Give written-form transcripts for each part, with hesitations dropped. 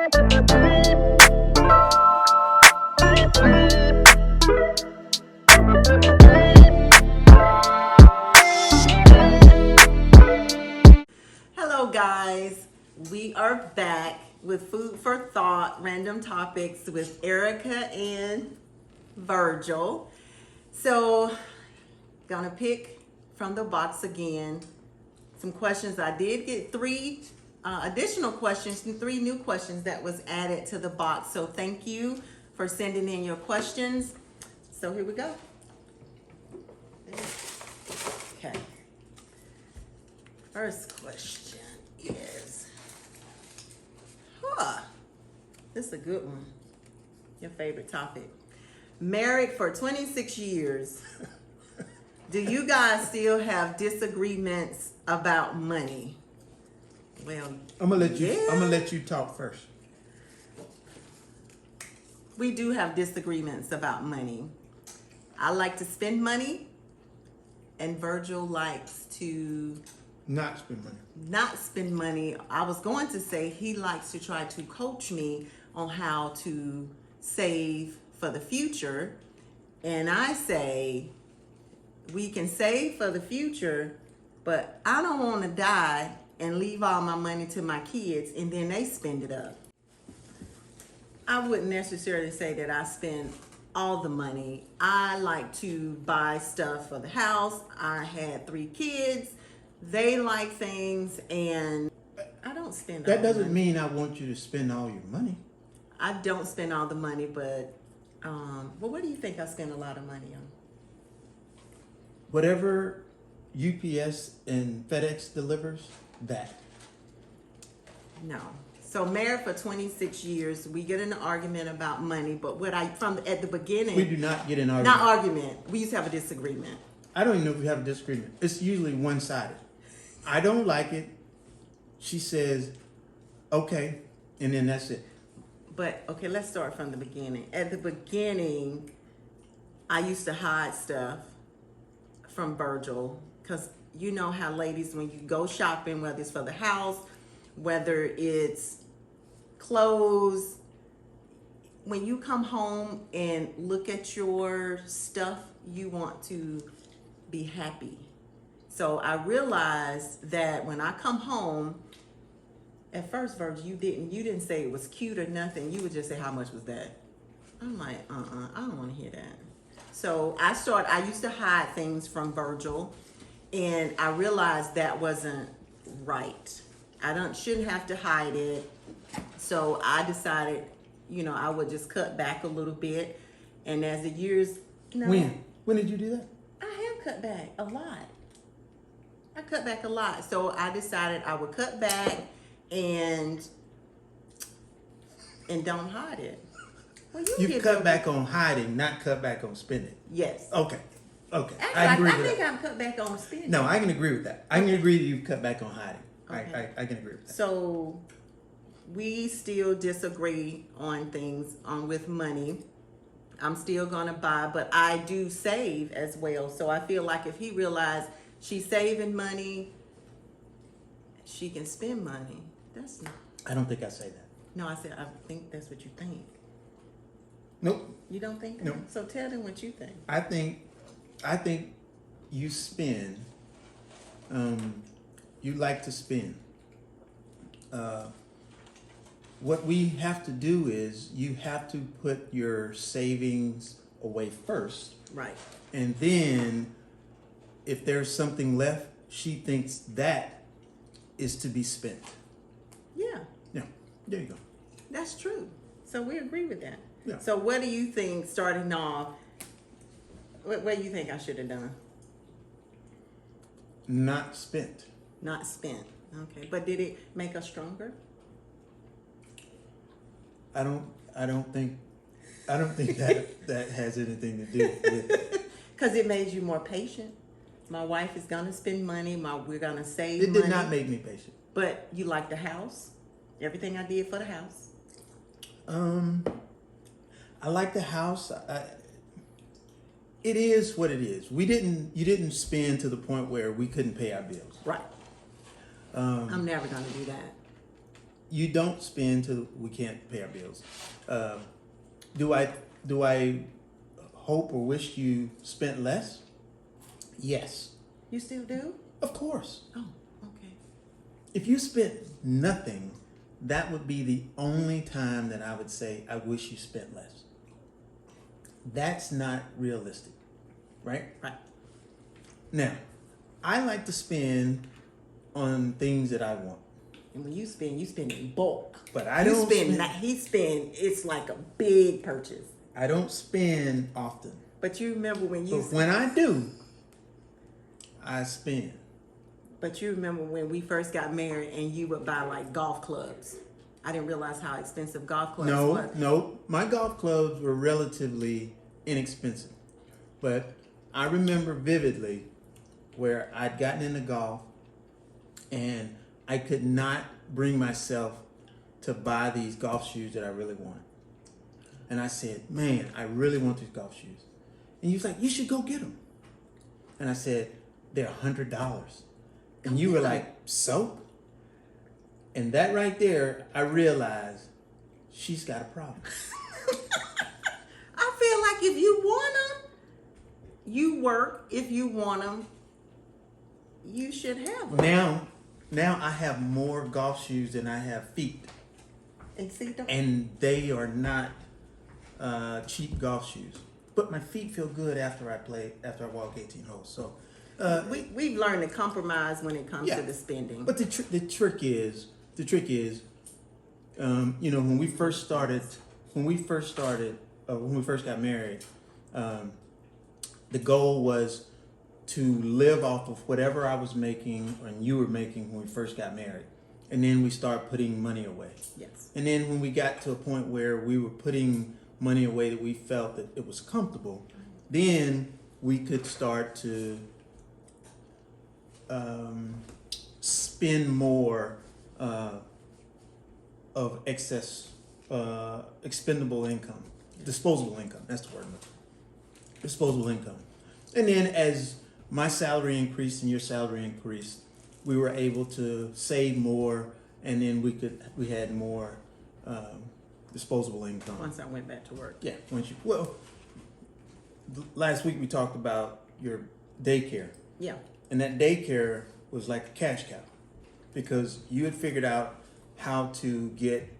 Hello guys, we are back with Food for Thought, Random Topics with Erica and Virgil. So, gonna pick from the box again some questions. I did get three additional questions and three new questions that was added to the box. So thank you for sending in your questions. So here we go. Okay. First question is, this is a good one. Your favorite topic. Married for 26 years. Do you guys still have disagreements about money? Well, I'm gonna let you talk first. We do have disagreements about money. I like to spend money, and Virgil likes to not spend money. Not spend money. I was going to say he likes to try to coach me on how to save for the future. And I say, we can save for the future, but I don't want to die and leave all my money to my kids and then they spend it up. I wouldn't necessarily say that I spend all the money. I like to buy stuff for the house. I had 3 kids. They like things, and I don't spend all That the doesn't money. mean I want you to spend all your money. I don't spend all the money, but well, what do you think I spend a lot of money on? Whatever UPS and FedEx delivers, that. No. So married for 26 years, we get in an argument about money, but at the beginning, We do not get an argument. not argument. We used to have a disagreement. I don't even know if we have a disagreement. It's usually one-sided. I don't like it. She says, okay, and then that's it. But okay, let's start from the beginning. At the beginning, I used to hide stuff from Virgil because you know how ladies, when you go shopping, whether it's for the house, whether it's clothes, when you come home and look at your stuff, you want to be happy. So I realized that when I come home, at first, Virgil, you didn't say it was cute or nothing. You would just say, how much was that? I'm like, I don't want to hear that. So I used to hide things from Virgil, and I realized that wasn't right. Shouldn't have to hide it. So I decided, I would just cut back a little bit. And as the years, When did you do that? I have cut back a lot. I cut back a lot. So I decided I would cut back and don't hide it. Well, You cut back on hiding, not cut back on spending. Yes. Okay. Actually, I agree I with think that. I've cut back on spending. No, I can agree with that. I can agree that you cut back on hiding. Okay. I can agree with that. So we still disagree on things with money. I'm still gonna buy, but I do save as well. So I feel like if he realized she's saving money, she can spend money. That's not. I don't think I say that. No, I said I think that's what you think. Nope. You don't think that? No. So tell them what you think. I think you spend. You like to spend. What we have to do is you have to put your savings away first, Right. and then if there's something left, she thinks that is to be spent. Yeah, Yeah, there you go. that's true. So we agree with that. Yeah. So what do you think, starting off, what do you think I should have done? Not spent. Not spent. Okay. But did it make us stronger? I don't think that has anything to do with it. Because it made you more patient. My wife is gonna spend money. We're gonna save It money. did not make me patient. But you like the house. Everything I did for the house. I like the house. It is what it is. You didn't spend to the point where we couldn't pay our bills. Right. I'm never gonna do that. you don't spend till we can't pay our bills. Do I hope or wish you spent less? Yes, You still do? of course. Oh, okay. If you spent nothing, that would be the only time that I would say I wish you spent less. That's not realistic, right? Right. Now, I like to spend on things that I want. And when you spend in bulk. But I You don't spend, spend- not, he spend, it's like a big purchase. I don't spend often. But you remember when you, But when I do, I spend. but you remember when we first got married and you would buy like golf clubs. I didn't realize how expensive golf clubs was. No. My golf clubs were relatively inexpensive. But I remember vividly where I'd gotten into golf and I could not bring myself to buy these golf shoes that I really wanted. And I said, man, I really want these golf shoes. And he was like, you should go get them. And I said, they're $100. And you were like, so? And that right there, I realized she's got a problem. I feel like if you want them, you work. If you want them, you should have them. Now I have more golf shoes than I have feet. And see, And they are not cheap golf shoes. But my feet feel good after I walk 18 holes. So we've learned to compromise when it comes Yeah. to the spending. But the trick is, when we first got married, the goal was to live off of whatever I was making and you were making when we first got married. And then we start putting money away. Yes. And then when we got to a point where we were putting money away that we felt that it was comfortable, then we could start to spend more of excess expendable income, disposable income. That's the word. Disposable income. And then as my salary increased and your salary increased, we were able to save more, and then we had more disposable income. Once I went back to work. Yeah. Last week we talked about your daycare. Yeah. And that daycare was like a cash cow because you had figured out how to get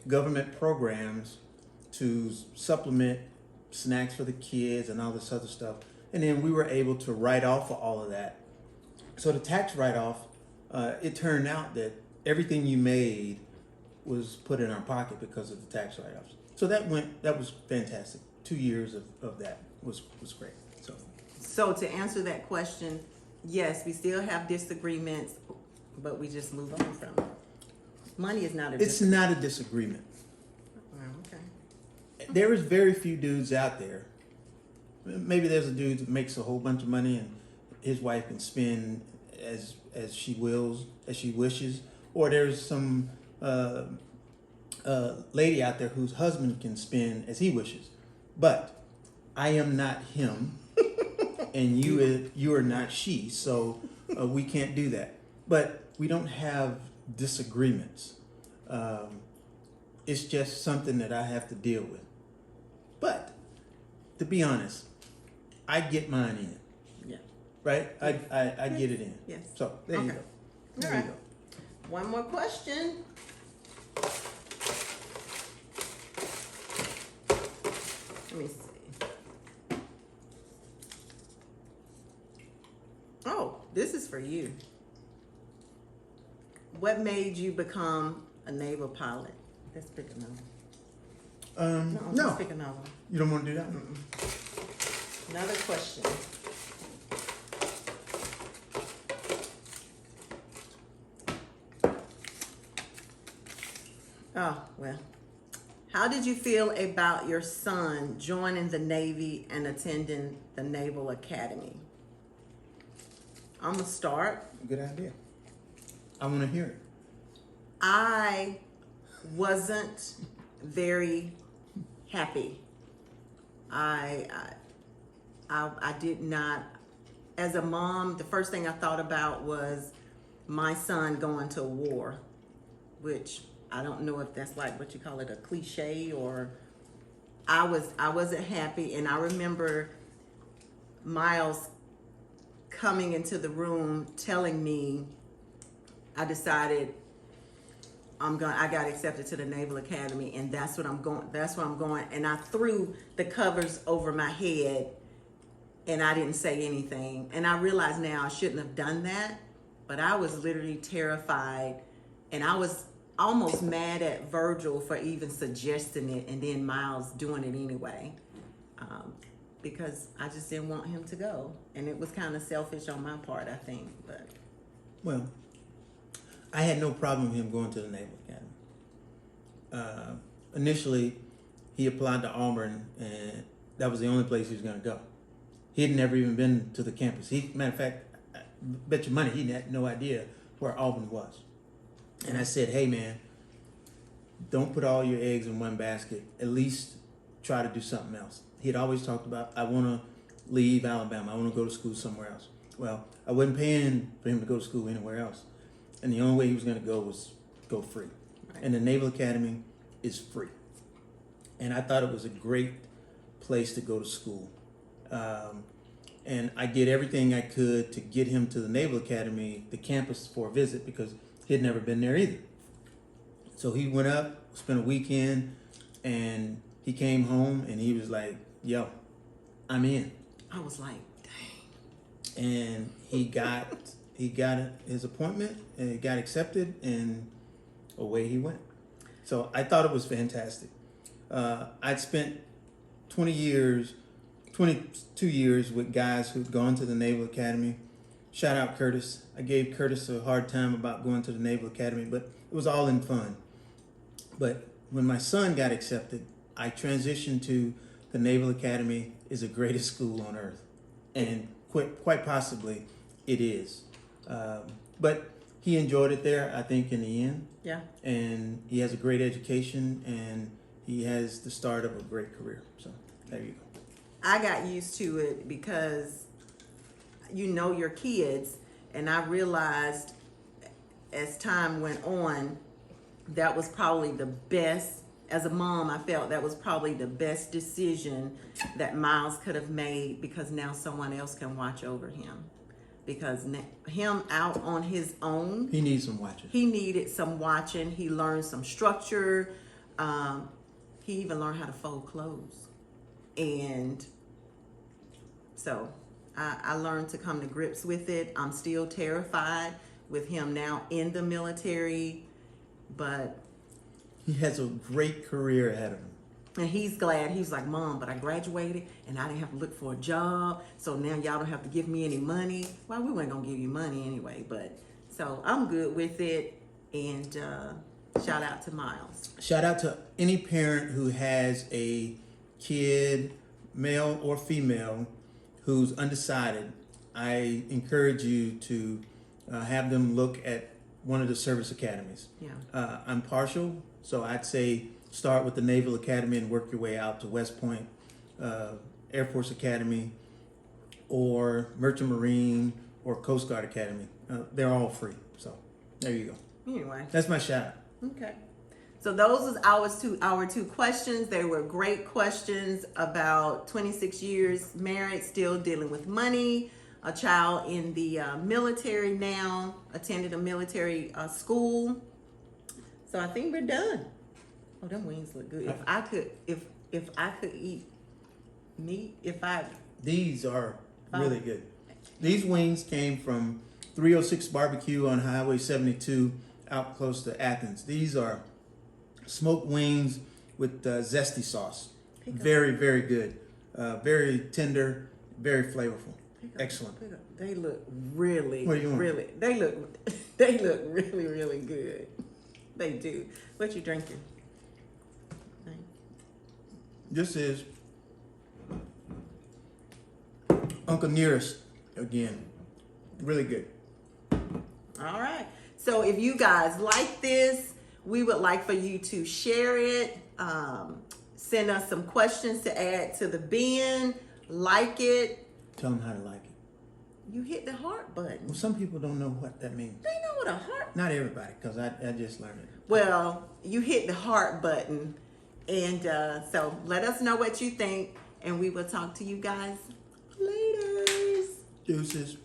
government programs to supplement snacks for the kids and all this other stuff. And then we were able to write off of all of that. So the tax write-off, it turned out that everything you made was put in our pocket because of the tax write-offs. So that was fantastic. 2 years of that was great. So to answer that question, yes, we still have disagreements, but we just move on from it. Money is not a It's not a disagreement. Oh, okay. There is very few dudes out there. Maybe there's a dude that makes a whole bunch of money and his wife can spend as she wishes, or there's some lady out there whose husband can spend as he wishes. But I am not him, and you are not she, so we can't do that. But we don't have disagreements. It's just something that I have to deal with. But to be honest, I get mine in. Yeah. Right? I get it in. Yes. So there you Okay. go. All There right. you go. One more question. Let me see. Oh, this is for you. What made you become a naval pilot? Let's pick another. No, Let's pick another one. you don't want to do that one? Another question. Oh, well. How did you feel about your son joining the Navy and attending the Naval Academy? I'm going to start. Good idea. I want to hear it. I wasn't very happy. I did not, as a mom, the first thing I thought about was my son going to war. which I don't know if that's like what you call it, a cliche, or I wasn't happy. And I remember Miles coming into the room telling me, I decided I got accepted to the Naval Academy, and that's what I'm going. And I threw the covers over my head, and I didn't say anything. And I realize now I shouldn't have done that, but I was literally terrified, and I was almost mad at Virgil for even suggesting it, and then Miles doing it anyway, because I just didn't want him to go, and it was kind of selfish on my part, I think. But Well, I had no problem with him going to the Naval Academy. Initially, he applied to Auburn, and that was the only place he was going to go. He had never even been to the campus. Matter of fact, I bet you money he had no idea where Auburn was. And I said, hey man, don't put all your eggs in one basket. At least try to do something else. He had always talked about, I want to leave Alabama. I want to go to school somewhere else. Well, I wasn't paying for him to go to school anywhere else. And the only way he was going to go was go free. Right. And the Naval Academy is free. And I thought it was a great place to go to school. And I did everything I could to get him to the Naval Academy, the campus, for a visit, because he had never been there either. So he went up, spent a weekend, and he came home and he was like, yo, I'm in. I was like, dang. And he got his appointment, and he got accepted, and away he went. So I thought it was fantastic. I'd spent 22 years with guys who'd gone to the Naval Academy. Shout out Curtis. I gave Curtis a hard time about going to the Naval Academy, but it was all in fun. But when my son got accepted, I transitioned to the Naval Academy is the greatest school on earth. And quite possibly it is. But he enjoyed it there, I think, in the end. Yeah. And he has a great education, and he has the start of a great career. So there you go. I got used to it because you know your kids, and I realized as time went on, that was probably the best. As a mom, I felt that was probably the best decision that Miles could have made, because now someone else can watch over him. Because him out on his own, he needs some watching. He needed some watching. He learned some structure. He even learned how to fold clothes. And so I learned to come to grips with it. I'm still terrified with him now in the military, but he has a great career ahead of him. And he's glad. He's like, Mom, but I graduated and I didn't have to look for a job. So now y'all don't have to give me any money. Well, we weren't going to give you money anyway. But so I'm good with it. And shout out to Miles. Shout out to any parent who has a kid, male or female, who's undecided. I encourage you to have them look at one of the service academies. Yeah. I'm partial, so I'd say start with the Naval Academy and work your way out to West Point, Air Force Academy, or Merchant Marine, or Coast Guard Academy. They're all free. So there you go. Anyway. That's my shout out. Okay. So those was our two questions. They were great questions about 26 years married, still dealing with money, a child in the military now, attended a military school. So I think we're done. Oh, them wings look good. If I could eat meat, These are really good. These wings came from 306 Barbecue on Highway 72 out close to Athens. These are smoked wings with zesty sauce. Very, very good. Very tender, very flavorful. Excellent. They look really, what are you doing? really, they look really, really good. They do. What you drinking? This is Uncle Nearest again. Really good. All right. So if you guys like this, we would like for you to share it. Send us some questions to add to the bin. Like it. Tell them how to like it. You hit the heart button. Well, some people don't know what that means. They know what a heart. Not everybody, because I just learned it. Well, you hit the heart button, and so let us know what you think, and we will talk to you guys later. Deuces.